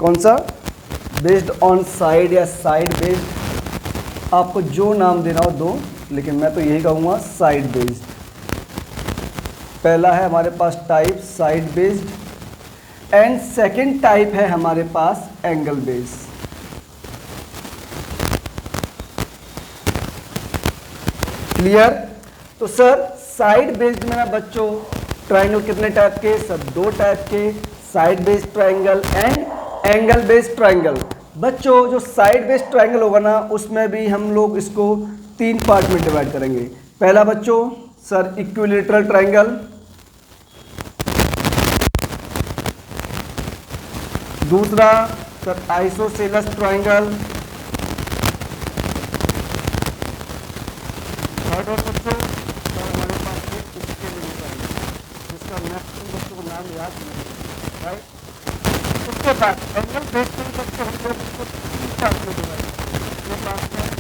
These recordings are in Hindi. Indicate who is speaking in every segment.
Speaker 1: कौन सा, बेस्ड ऑन साइड या साइड बेस्ड, आपको जो नाम देना हो दो, लेकिन मैं तो यही कहूँगा साइड बेस्ड। पहला है हमारे पास type side based and second type है हमारे पास एंगल बेस्ड। क्लियर? तो सर साइड बेस्ड में ना बच्चों ट्राइंगल कितने टाइप के, सब दो टाइप के, side based triangle and angle based triangle. बच्चों जो साइड बेस्ड ट्राइंगल होगा ना उसमें भी हम लोग इसको 3 पार्ट में डिवाइड करेंगे। पहला बच्चों सर इक्विलैटरल ट्राइंगल, दूसरा सर आइसोसेलेस ट्राइंगल, थर्ड और बच्चों सर हमारे पास है स्केलिंग ट्राइंगल, जिसका मैक्सिमम बच्चों को नाम याद नहीं, राइट। उसके बाद एंगल बेस्ड में बच्चों हम लोग इसको 3 पार्ट में डिवाइड करेंगे। ये पार्ट है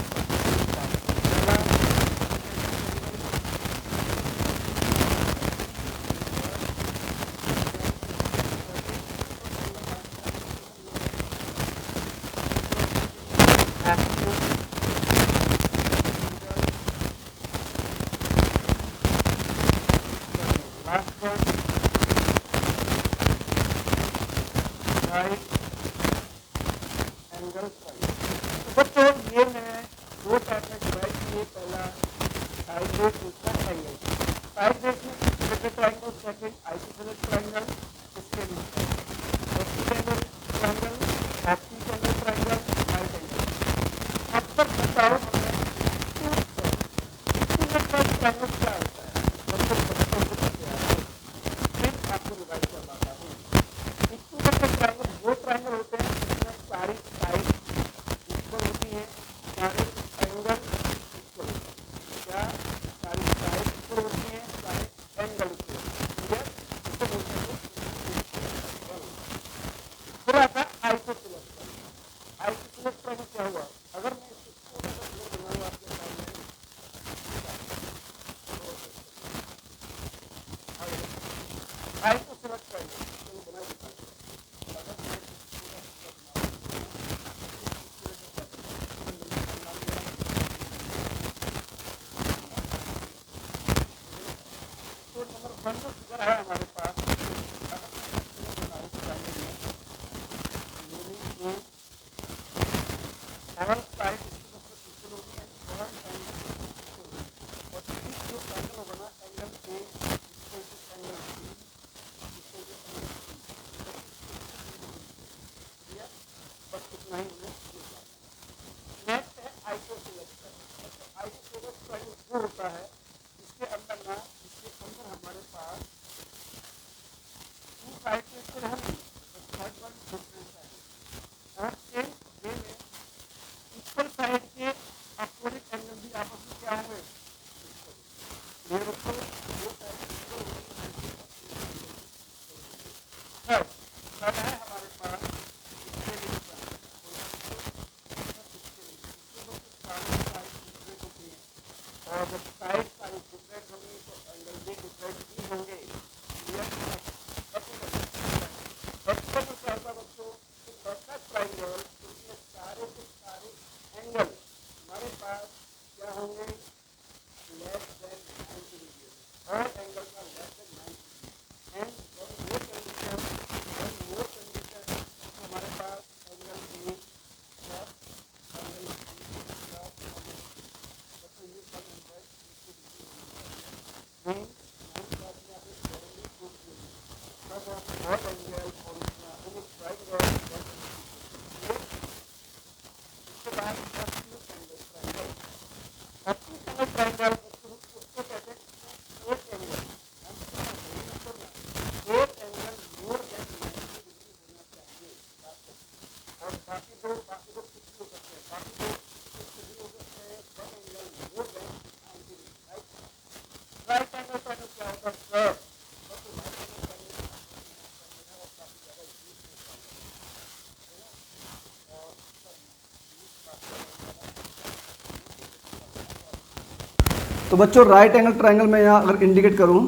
Speaker 1: तो बच्चों राइट एंगल ट्राइंगल में यहाँ अगर इंडिकेट करूँ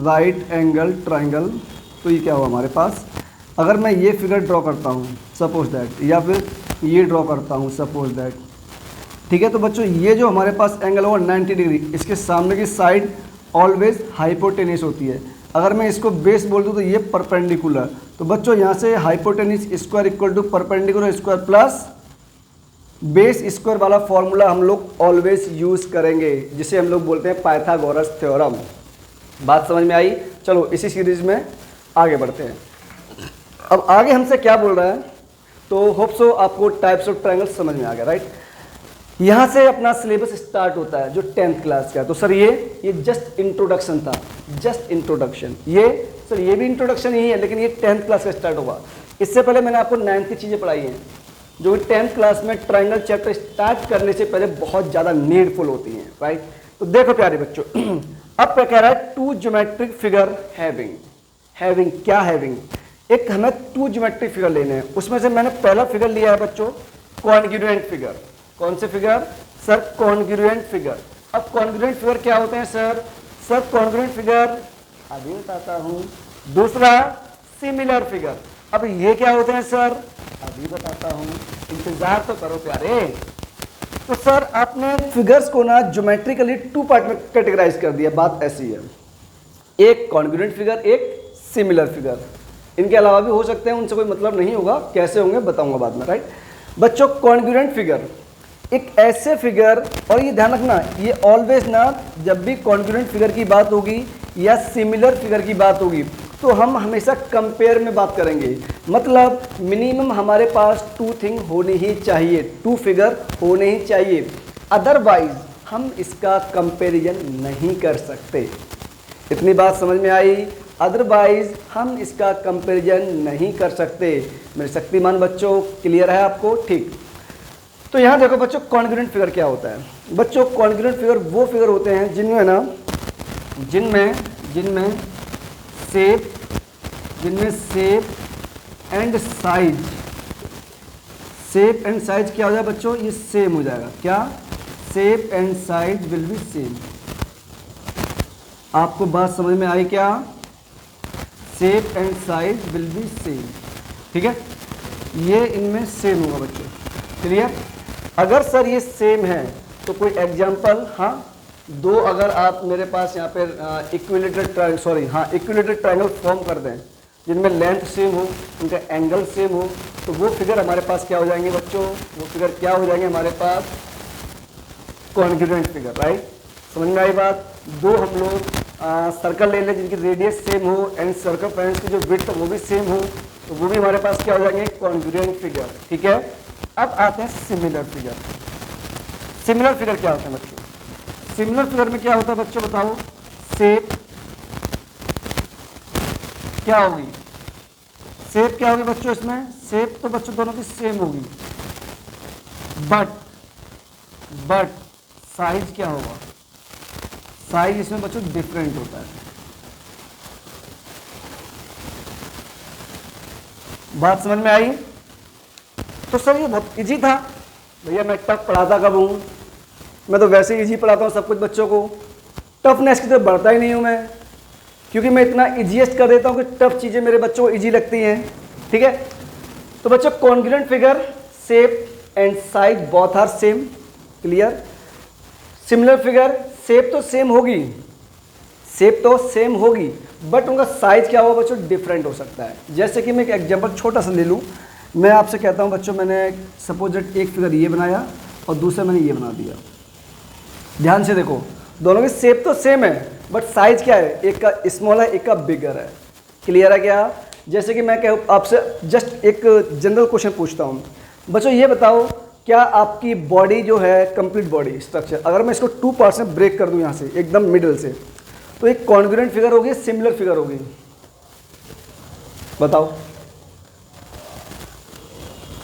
Speaker 1: राइट एंगल ट्राइंगल, तो ये क्या हुआ हमारे पास, अगर मैं ये फिगर ड्रॉ करता हूँ सपोज दैट, या फिर ये ड्रॉ करता हूँ सपोज दैट, ठीक है, तो बच्चों ये जो हमारे पास एंगल होगा 90 डिग्री, इसके सामने की साइड ऑलवेज हाइपोटेनिस होती है। अगर मैं इसको बेस बोल दूँ तो ये परपेंडिकुलर, तो बच्चों यहाँ से hypotenuse square equal to perpendicular square plus base square वाला फॉर्मूला हम लोग ऑलवेज यूज़ करेंगे, जिसे हम लोग बोलते हैं पाइथागोरस थ्योरम। बात समझ में आई? चलो इसी सीरीज में आगे बढ़ते हैं। अब आगे हमसे क्या बोल रहा है, तो होप सो आपको टाइप्स ऑफ ट्रायंगल समझ में आ गया, राइट। यहाँ से अपना सिलेबस स्टार्ट होता है जो 10th क्लास का है। तो सर ये जस्ट इंट्रोडक्शन था, जस्ट इंट्रोडक्शन। ये सर ये भी इंट्रोडक्शन ही है, लेकिन ये 10th क्लास का स्टार्ट होगा। इससे पहले मैंने आपको 9th की चीज़ें पढ़ाई हैं, जो 10th क्लास में ट्रायंगल चैप्टर स्टार्ट करने से पहले बहुत ज़्यादा नीडफुल होती हैं, राइट। तो देखो प्यारे बच्चों, अब क्या कह रहा है, टू ज्योमेट्रिक फिगर हैविंग क्या हैविंग, एक हमें टू ज्योमेट्रिक फिगर लेने हैं। उसमें से मैंने पहला फिगर लिया है बच्चों कॉन्ग्रुएंट फिगर। कौन से फिगर? Sir congruent figure. अब कॉन्ग्रुएंट फिगर क्या होते हैं सर? सर कॉन्ग्रुएंट फिगर अभी बताता हूँ। दूसरा सिमिलर फिगर, अब ये क्या होते हैं सर? अभी बताता हूँ, इंतजार तो करो प्यारे। तो सर आपने फिगर्स को ना ज्योमेट्रिकली टू पार्ट में कैटेगराइज कर दिया। बात ऐसी है, एक कॉन्ग्रुएंट फिगर, एक सिमिलर फिगर। इनके अलावा भी हो सकते हैं, उनसे कोई मतलब नहीं होगा, कैसे होंगे बताऊंगा बाद में, राइट। बच्चों कॉन्ग्रुएंट फिगर एक ऐसे फिगर, और ये ध्यान रखना, ये ऑलवेज ना जब भी कॉन्ग्रुएंट फिगर की बात होगी या सिमिलर फिगर की बात होगी तो हम हमेशा कंपेयर में बात करेंगे। मतलब मिनिमम हमारे पास टू थिंग होनी ही चाहिए, टू फिगर होने ही चाहिए, अदरवाइज हम इसका कंपैरिजन नहीं कर सकते। इतनी बात समझ में आई? अदरवाइज हम इसका कंपैरिजन नहीं कर सकते। मेरे शक्तिमान बच्चों क्लियर है आपको? ठीक। तो यहाँ देखो बच्चों कॉन्ग्रुएंट फिगर क्या होता है। बच्चों कॉन्ग्रुएंट फिगर वो फिगर होते हैं जिनमें ना जिनमें शेप एंड साइज क्या हो जाए बच्चों? ये सेम हो जाएगा। क्या? Shape and size will be same. आपको बात समझ में आई क्या? Shape and size will be same, ठीक है, ये इनमें सेम होगा बच्चों, क्लियर। अगर सर ये सेम है तो कोई एग्जांपल? हाँ, दो अगर आप मेरे पास यहाँ पे इक्विलेटरल ट्रायंगल फॉर्म कर दें जिनमें लेंथ सेम हो, उनका एंगल सेम हो, तो वो फिगर हमारे पास क्या हो जाएंगे बच्चों? वो फिगर क्या हो जाएंगे हमारे पास? Congruent figure, right. समझ में आई बात? दो हम लोग सर्कल ले लें जिनकी रेडियस सेम हो एंड सर्कमफ्रेंस की जो विड्थ वो भी सेम हो, तो वो भी हमारे पास क्या हो जाएंगे? कॉन्ग्रुएंट फिगर, ठीक है। अब आते हैं सिमिलर फिगर। सिमिलर फिगर क्या होता है बच्चों? सिमिलर फिगर में क्या होता है बच्चों बताओ? शेप क्या होगी? शेप क्या होगी बच्चों इसमें? शेप तो बच्चों दोनों की सेम होगी, बट साइज क्या होगा? साइज इसमें बच्चों डिफरेंट होता है। बात समझ में आई? तो सर ये बहुत इजी था भैया, मैं टफ पढ़ाता कब हूँ? मैं तो वैसे ही इजी पढ़ाता हूँ सब कुछ बच्चों को, टफनेस की तरफ बढ़ता ही नहीं हूँ मैं, क्योंकि मैं इतना इजीएस्ट कर देता हूँ कि टफ चीज़ें मेरे बच्चों को इजी लगती हैं, ठीक है। तो बच्चों congruent figure, shape and size both are same, clear. Similar figure, shape तो सेम होगी, बट उनका साइज क्या होगा बच्चों? डिफरेंट हो सकता है। जैसे कि मैं एक एग्जांपल छोटा सा ले लूँ, मैं आपसे कहता हूँ बच्चों, मैंने सपोज एक फिगर ये बनाया और दूसरा मैंने ये बना दिया। ध्यान से देखो, दोनों की शेप तो सेम है बट साइज क्या है? एक का स्मॉल है, एक का बिगर है, क्लियर है क्या? जैसे कि मैं कहूँ आपसे जस्ट एक जनरल क्वेश्चन पूछता हूँ बच्चों, ये बताओ क्या आपकी बॉडी जो है, कंप्लीट बॉडी स्ट्रक्चर, अगर मैं इसको टू पार्ट्स में ब्रेक कर दूं यहाँ से एकदम मिडिल से, तो एक कॉन्ग्रुएंट फिगर होगी, सिमिलर फिगर होगी? बताओ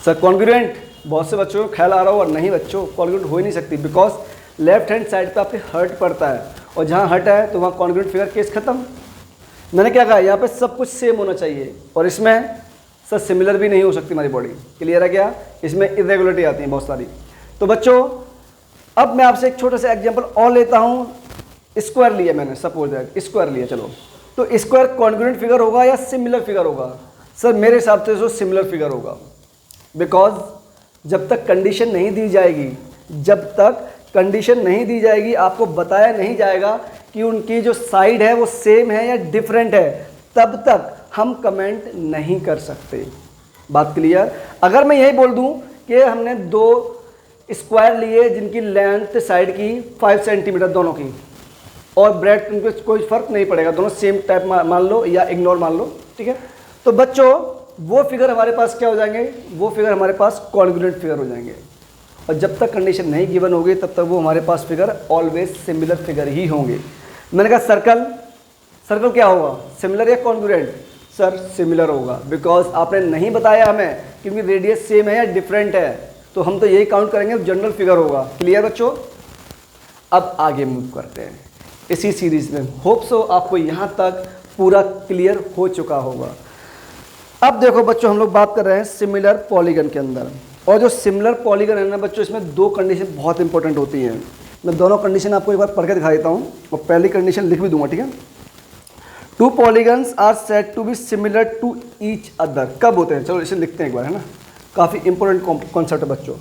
Speaker 1: सर। कॉन्ग्रुएंट, बहुत से बच्चों को ख्याल आ रहा हो और नहीं बच्चों, कॉन्ग्रुएंट हो ही नहीं सकती, बिकॉज लेफ्ट हैंड साइड पे आपके हर्ट पड़ता है और जहाँ हर्ट है तो वहाँ कॉन्ग्रुएंट फिगर केस खत्म। मैंने क्या कहा? यहाँ पे सब कुछ सेम होना चाहिए, और इसमें सर सिमिलर भी नहीं हो सकती हमारी बॉडी, क्लियर है क्या? इसमें इरेगुलरिटी आती है बहुत सारी। तो बच्चों अब मैं आपसे एक छोटा सा एग्जांपल और लेता हूँ। स्क्वायर लिया मैंने, सपोज दैट स्क्वायर लिया, चलो, तो स्क्वायर कॉन्ग्रुएंट फिगर होगा या सिमिलर फिगर होगा? सर मेरे हिसाब से जो सिमिलर फिगर होगा, बिकॉज जब तक कंडीशन नहीं दी जाएगी, जब तक कंडीशन नहीं दी जाएगी, आपको बताया नहीं जाएगा कि उनकी जो साइड है वो सेम है या डिफरेंट है, तब तक हम कमेंट नहीं कर सकते। बात क्लियर? अगर मैं यही बोल दूं कि हमने दो स्क्वायर लिए जिनकी लेंथ साइड की 5 सेंटीमीटर दोनों की, और ब्रेड उनके कोई फर्क नहीं पड़ेगा, दोनों सेम टाइप मान लो या इग्नोर मान लो, ठीक है, तो बच्चों वो फिगर हमारे पास क्या हो जाएंगे, वो फिगर हमारे पास कॉन्ग्रुएंट फिगर हो जाएंगे। और जब तक कंडीशन नहीं गिवन होगी तब तक वो हमारे पास फिगर ऑलवेज सिमिलर फिगर ही होंगे। मैंने कहा सर्कल, सर्कल क्या होगा, सिमिलर या कॉन्ग्रुएंट? सर सिमिलर होगा, बिकॉज आपने नहीं बताया हमें क्योंकि रेडियस सेम है या डिफरेंट है, तो हम तो यही काउंट करेंगे, जनरल फिगर होगा। क्लियर बच्चों? अब आगे मूव करते हैं इसी सीरीज में। होप सो आपको यहाँ तक पूरा क्लियर हो चुका होगा। अब देखो बच्चों, हम लोग बात कर रहे हैं सिमिलर पॉलीगन के अंदर, और जो सिमिलर पॉलीगन है ना बच्चों, इसमें दो कंडीशन बहुत इंपॉर्टेंट होती हैं। मैं दोनों कंडीशन आपको एक बार पढ़ के दिखा देता हूँ, और पहली कंडीशन लिख भी दूंगा, ठीक है। Two polygons are said to be similar to each other. कब होते हैं, चलो इसे लिखते हैं एक बार, है ना, काफ़ी इंपॉर्टेंट कॉन्सेप्ट है बच्चों।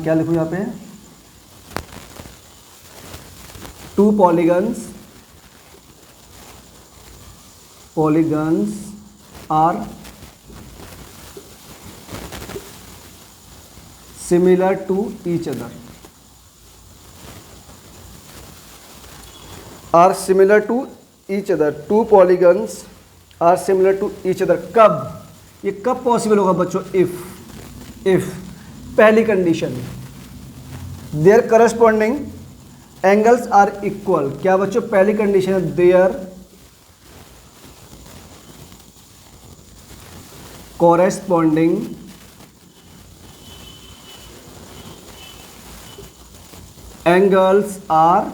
Speaker 1: क्या लिखूँ यहाँ पे, two polygons are similar to each other, are similar to each other, two polygons are similar to each other। कब, ये कब पॉसिबल होगा बच्चों? if पहली condition their corresponding angles are equal। क्या बच्चों पहली कंडीशन है, their corresponding angles are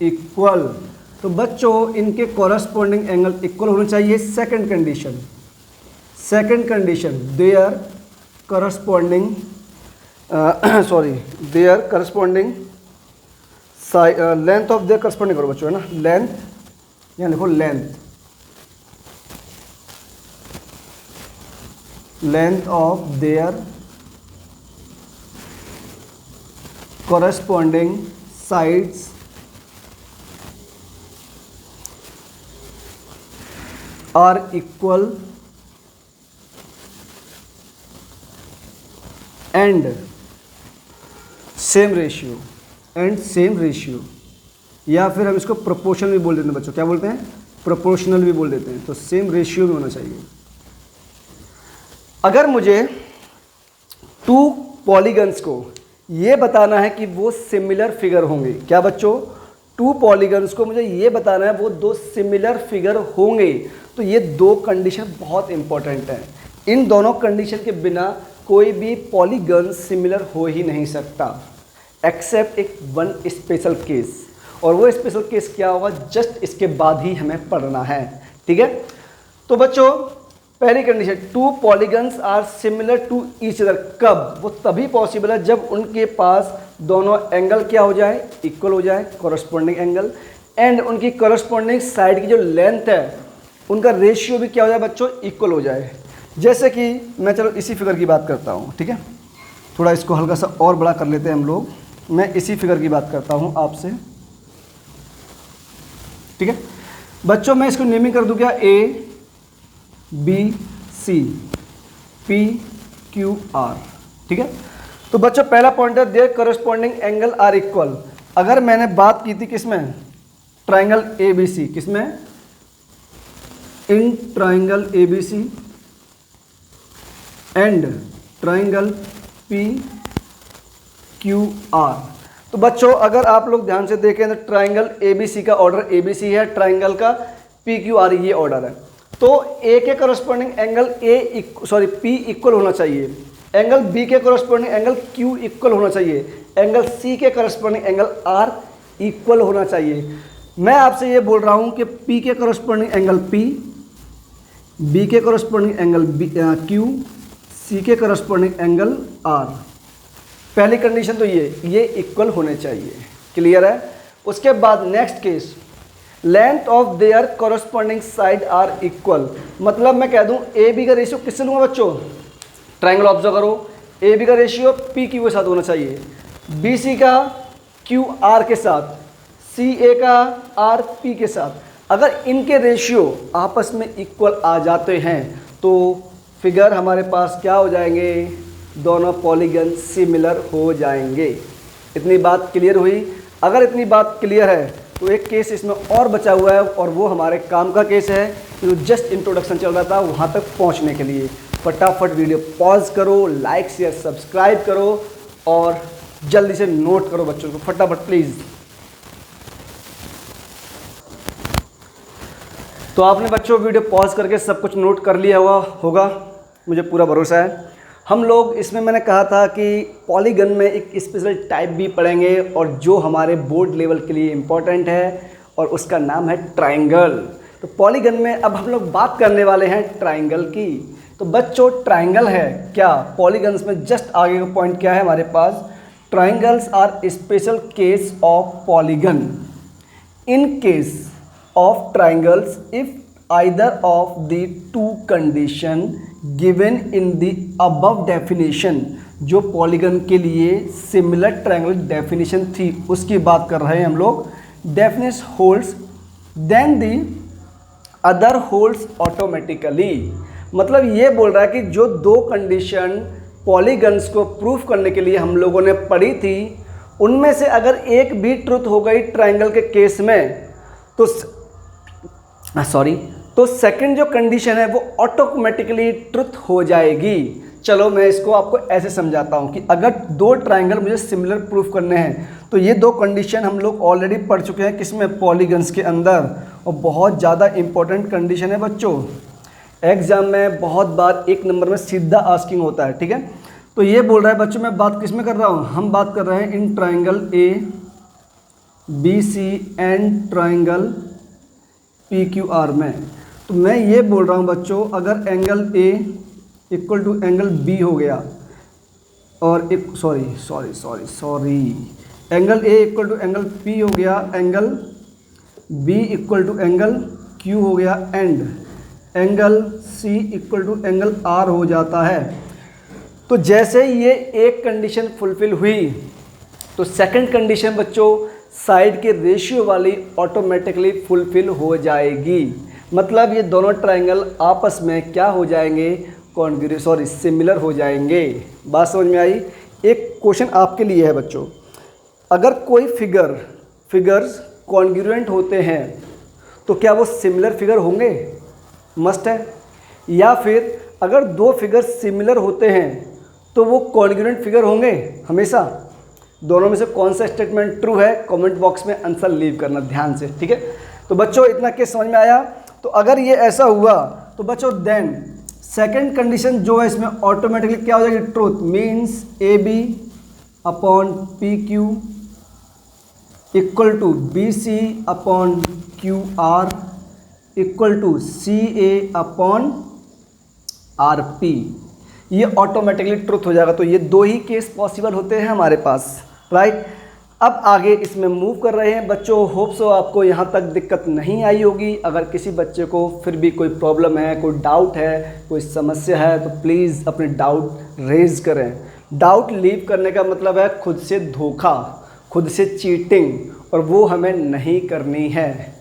Speaker 1: equal. तो बच्चों इनके कॉरस्पॉन्डिंग एंगल इक्वल होना चाहिए। Second condition their corresponding length of their corresponding करो बच्चों, है ना, लेंथ, यहाँ लिखो length of their corresponding sides are equal and same ratio, या फिर हम इसको प्रोपोर्शनल भी बोल देते हैं बच्चों। क्या बोलते हैं? प्रोपोर्शनल भी बोल देते हैं। तो सेम रेशियो में होना चाहिए। अगर मुझे टू पॉलीगन्स को ये बताना है कि वो सिमिलर फिगर होंगे, क्या बच्चों, टू पॉलीगन्स को मुझे ये बताना है वो दो सिमिलर फिगर होंगे, तो ये दो कंडीशन बहुत इंपॉर्टेंट है। इन दोनों कंडीशन के बिना कोई भी पॉलीगन सिमिलर हो ही नहीं सकता, एक्सेप्ट एक वन स्पेशल केस। और वो स्पेशल केस क्या होगा, जस्ट इसके बाद ही हमें पढ़ना है, ठीक है। तो बच्चों पहली condition, two polygons are similar to each other, कब, वो तभी पॉसिबल है जब उनके पास दोनों एंगल क्या हो जाए, इक्वल हो जाए, कॉरस्पॉन्डिंग एंगल, एंड उनकी कॉरस्पॉन्डिंग साइड की जो लेंथ है उनका रेशियो भी क्या हो जाए बच्चों, इक्वल हो जाए। जैसे कि मैं चलो इसी फिगर की बात करता हूँ, ठीक है, थोड़ा इसको हल्का सा और बड़ा कर लेते हैं हम लोग। मैं इसी फिगर की बात करता हूँ आपसे, ठीक है बच्चों। मैं इसको नेमिंग कर दूँ क्या, A B C P Q R, ठीक है। तो बच्चों पहला पॉइंट है their corresponding angle are equal. अगर मैंने बात की थी किसमें, ट्राइंगल ए बी सी, किसमें, in triangle A B C and triangle P Q R. तो बच्चों अगर आप लोग ध्यान से देखें तो ट्राइंगल ए बी सी का ऑर्डर ए बी सी है, ट्राइंगल का पी क्यू आर ये ऑर्डर है। तो ए के करस्पॉन्डिंग एंगल पी इक्वल होना चाहिए, एंगल बी के करस्पॉन्डिंग एंगल क्यू इक्वल होना चाहिए, एंगल सी के करस्पॉन्डिंग एंगल आर इक्वल होना चाहिए। मैं आपसे ये बोल रहा हूँ कि पी के करस्पॉन्डिंग एंगल पी, बी के करस्पॉन्डिंग एंगल क्यू, सी के करस्पॉन्डिंग एंगल आर। पहली कंडीशन तो ये इक्वल होने चाहिए, क्लियर है। उसके बाद next case, length of their corresponding side are equal. मतलब मैं कह दूं ए बी का रेशियो किससे लूँगा बच्चों, ट्राइंगल ऑब्जर्व करो, ए बी का रेशियो पी क्यू के साथ होना चाहिए, बी सी का क्यू आर के साथ, सी ए का आर पी के साथ। अगर इनके रेशियो आपस में इक्वल आ जाते हैं तो फिगर हमारे पास क्या हो जाएंगे, दोनों पॉलीगन सिमिलर हो जाएंगे। इतनी बात क्लियर हुई? अगर इतनी बात क्लियर है तो एक केस इसमें और बचा हुआ है और वो हमारे काम का केस है, जो जस्ट इंट्रोडक्शन चल रहा था वहाँ तक पहुँचने के लिए। फटाफट वीडियो पॉज करो, लाइक शेयर सब्सक्राइब करो और जल्दी से नोट करो बच्चों को, फटाफट प्लीज़। तो आपने बच्चों वीडियो पॉज करके सब कुछ नोट कर लिया होगा, मुझे पूरा भरोसा है। हम लोग इसमें मैंने कहा था कि पॉलीगन में एक स्पेशल टाइप भी पढ़ेंगे और जो हमारे बोर्ड लेवल के लिए इम्पॉर्टेंट है और उसका नाम है ट्राइंगल। तो पॉलीगन में अब हम लोग बात करने वाले हैं ट्राइंगल की। तो बच्चों ट्राइंगल है क्या, पॉलीगन्स में जस्ट आगे का पॉइंट क्या है हमारे पास, triangles are special case of polygon. In case of triangles if either of the two condition given in the above definition, जो पॉलीगन के लिए सिमिलर ट्रायंगल डेफिनेशन थी उसकी बात कर रहे हैं हम लोग, definition holds then the other holds automatically. मतलब ये बोल रहा है कि जो दो कंडीशन पॉलीगन्स को प्रूफ करने के लिए हम लोगों ने पढ़ी थी उनमें से अगर एक भी ट्रुथ हो गई ट्रायंगल के केस में तो सेकंड जो कंडीशन है वो ऑटोमेटिकली ट्रुथ हो जाएगी। चलो मैं इसको आपको ऐसे समझाता हूँ कि अगर दो ट्रायंगल मुझे सिमिलर प्रूफ करने हैं तो ये दो कंडीशन हम लोग ऑलरेडी पढ़ चुके हैं किसमें, पॉलीगन्स के अंदर, और बहुत ज़्यादा इंपॉर्टेंट कंडीशन है बच्चों। एग्जाम में बहुत बार एक नंबर में सीधा आस्किंग होता है, ठीक है। तो ये बोल रहा है बच्चों, मैं बात किस में कर रहा हूँ, हम बात कर रहे हैं in triangle A B C and triangle P Q R में। तो मैं ये बोल रहा हूँ बच्चों, अगर angle A equal to angle B हो गया और एक angle A equal to angle P हो गया, angle B equal to angle Q हो गया and angle C equal to angle R हो जाता है। तो जैसे ये एक कंडीशन फुलफिल हुई तो सेकंड कंडीशन बच्चों साइड के रेशियो वाली ऑटोमेटिकली फुलफिल हो जाएगी। मतलब ये दोनों ट्रायंगल आपस में क्या हो जाएंगे, सिमिलर हो जाएंगे। बात समझ में आई? एक क्वेश्चन आपके लिए है बच्चों, अगर कोई फिगर्स कॉन्ग्रुएंट होते हैं तो क्या वो सिमिलर फिगर होंगे, मस्ट है, या फिर अगर दो फिगर्स सिमिलर होते हैं तो वो कॉन्ग्रुएंट फिगर होंगे हमेशा। दोनों में से कौन सा स्टेटमेंट ट्रू है, कमेंट बॉक्स में आंसर लीव करना ध्यान से, ठीक है। तो बच्चों इतना केस समझ में आया? तो अगर ये ऐसा हुआ तो बच्चों देन सेकंड कंडीशन जो है इसमें ऑटोमेटिकली क्या हो जाएगी, truth. Means A B upon P Q equal to B C upon Q R equal to C A upon R P, ये ऑटोमेटिकली ट्रुथ हो जाएगा। तो ये दो ही केस पॉसिबल होते हैं हमारे पास, राइट। अब आगे इसमें मूव कर रहे हैं बच्चों। होप सो आपको यहाँ तक दिक्कत नहीं आई होगी। अगर किसी बच्चे को फिर भी कोई प्रॉब्लम है, कोई डाउट है, कोई समस्या है तो प्लीज़ अपने डाउट रेज करें। डाउट लीव करने का मतलब है खुद से धोखा, खुद से चीटिंग, और वो हमें नहीं करनी है।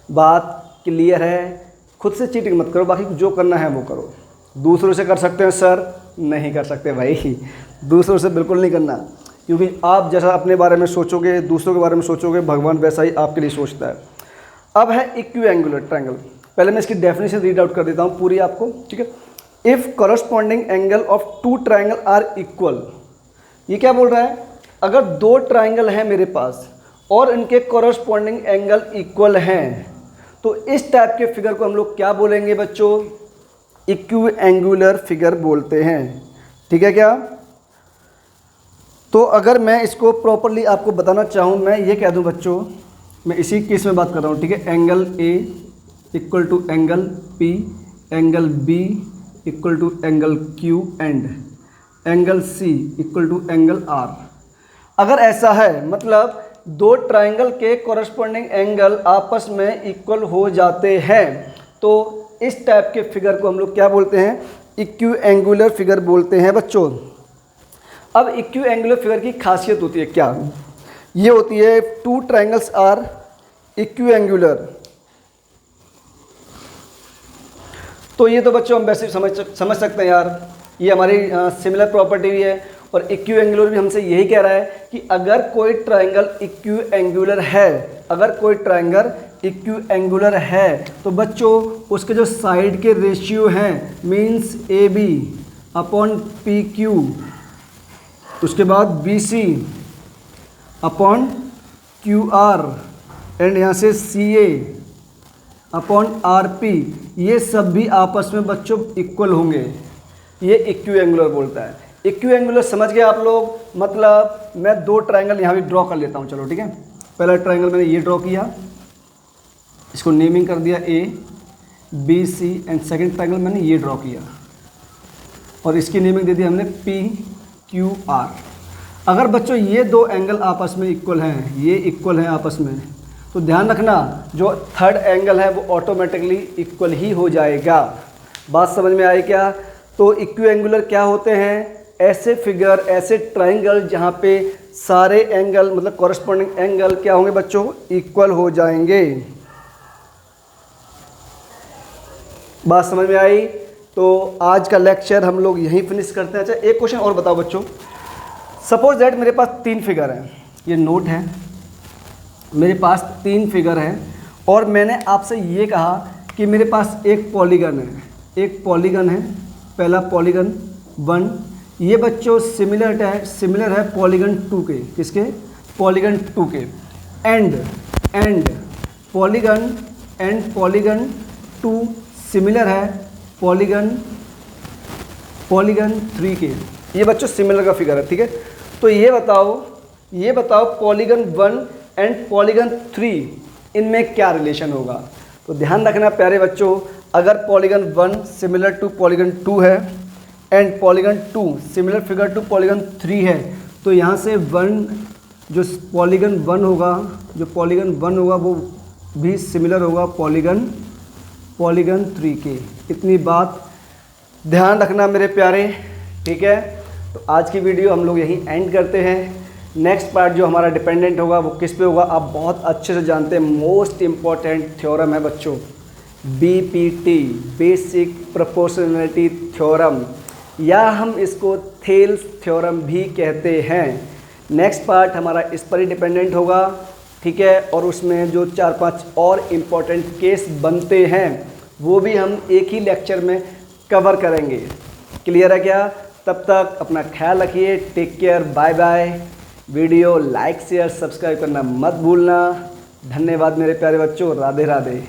Speaker 1: बात क्लियर है? खुद से चीटिंग मत करो, बाकी जो करना है वो करो। दूसरों से कर सकते हैं सर, नहीं कर सकते भाई, दूसरों से बिल्कुल नहीं करना, क्योंकि आप जैसा अपने बारे में सोचोगे दूसरों के बारे में सोचोगे, भगवान वैसा ही आपके लिए सोचता है। अब है इक्विएंगुलर ट्रायंगल। पहले मैं इसकी डेफिनेशन रीड आउट कर देता हूँ पूरी आपको, ठीक है। If corresponding angle of two triangle are equal, ये क्या बोल रहा है, अगर दो ट्रायंगल हैं मेरे पास और इनके कॉरस्पॉन्डिंग एंगल इक्वल हैं तो इस टाइप के फिगर को हम लोग क्या बोलेंगे बच्चों, इक्विएंगुलर फिगर बोलते हैं, ठीक है क्या। तो अगर मैं इसको प्रॉपरली आपको बताना चाहूँ, मैं ये कह दूँ बच्चों, मैं इसी केस में बात कर रहा हूँ, ठीक है। Angle A equal to angle P, angle B equal to angle Q and angle C equal to angle R. अगर ऐसा है मतलब दो ट्राइंगल के कॉरस्पॉन्डिंग एंगल आपस में इक्वल हो जाते हैं तो इस टाइप के फिगर को हम लोग क्या बोलते हैं, इक्विएंगुलर फिगर बोलते हैं बच्चों। अब इक्विएंगुलर फिगर की खासियत होती है क्या, ये होती है टू ट्राइंगल्स आर इक्विएंगुलर। तो ये तो बच्चों हम वैसे समझ सकते हैं यार, ये हमारी सिमिलर प्रॉपर्टी भी है और इक्विएंगुलर भी हमसे यही कह रहा है कि अगर कोई ट्राइंगल इक्विएंगुलर है, अगर कोई ट्राइंगल इक्विएंगुलर है तो बच्चों उसके जो साइड के रेशियो हैं means A B upon P Q, उसके बाद B C upon Q R and यहाँ से C A upon R P, ये सब भी आपस में बच्चों इक्वल होंगे। ये इक्विएंगुलर बोलता है। इक्विएंगुलर समझ गए आप लोग, मतलब मैं दो ट्राइंगल यहाँ भी ड्रॉ कर लेता हूँ, चलो ठीक है। पहला ट्राइंगल मैंने ये ड्रॉ किया, इसको नेमिंग कर दिया A B C and second triangle मैंने ये ड्रॉ किया और इसकी नेमिंग दे दी हमने पी क्यू आर। अगर बच्चों ये दो एंगल आपस में इक्वल हैं, ये इक्वल हैं आपस में, तो ध्यान रखना जो थर्ड एंगल है वो ऑटोमेटिकली इक्वल ही हो जाएगा। बात समझ में आई क्या? तो इक्विएंगुलर क्या होते हैं, ऐसे फिगर, ऐसे ट्राइंगल जहाँ पे सारे एंगल मतलब कॉरस्पॉन्डिंग एंगल क्या होंगे बच्चों, इक्वल हो जाएंगे। बात समझ में आई? तो आज का लेक्चर हम लोग यहीं फिनिश करते हैं। अच्छा एक क्वेश्चन और बताओ बच्चों, सपोज दैट मेरे पास तीन फिगर हैं, ये नोट है, मेरे पास तीन फिगर हैं और मैंने आपसे ये कहा कि मेरे पास एक पॉलीगन है, एक पॉलीगन है, पहला पॉलीगन 1, ये बच्चों सिमिलर है पॉलीगन 2 के, किसके, पॉलीगन 2 के, एंड पॉलीगन 2 सिमिलर है पॉलीगन 3 के। ये बच्चों सिमिलर का फिगर है, ठीक है। तो ये बताओ पॉलीगन 1 एंड पॉलीगन 3 इनमें क्या रिलेशन होगा। तो ध्यान रखना प्यारे बच्चों, अगर पॉलीगन 1 सिमिलर टू पॉलीगन 2 है and polygon 2 similar figure to polygon 3 है तो यहाँ से जो पॉलीगन 1 होगा वो भी सिमिलर होगा पॉलीगन 3 के। इतनी बात ध्यान रखना मेरे प्यारे, ठीक है। तो आज की वीडियो हम लोग यहीं एंड करते हैं। नेक्स्ट पार्ट जो हमारा डिपेंडेंट होगा वो किस पे होगा, आप बहुत अच्छे से जानते हैं, मोस्ट इम्पॉर्टेंट थ्योरम है बच्चों, BPT बेसिक प्रोपोर्शनैलिटी थ्योरम, या हम इसको थेल्स थ्योरम भी कहते हैं। नेक्स्ट पार्ट हमारा इस पर ही डिपेंडेंट होगा, ठीक है। और उसमें जो 4-5 और इम्पॉर्टेंट केस बनते हैं वो भी हम एक ही लेक्चर में कवर करेंगे। क्लियर है क्या? तब तक अपना ख्याल रखिए, take care, bye bye. Video like share subscribe करना मत भूलना। धन्यवाद मेरे प्यारे बच्चों, राधे राधे।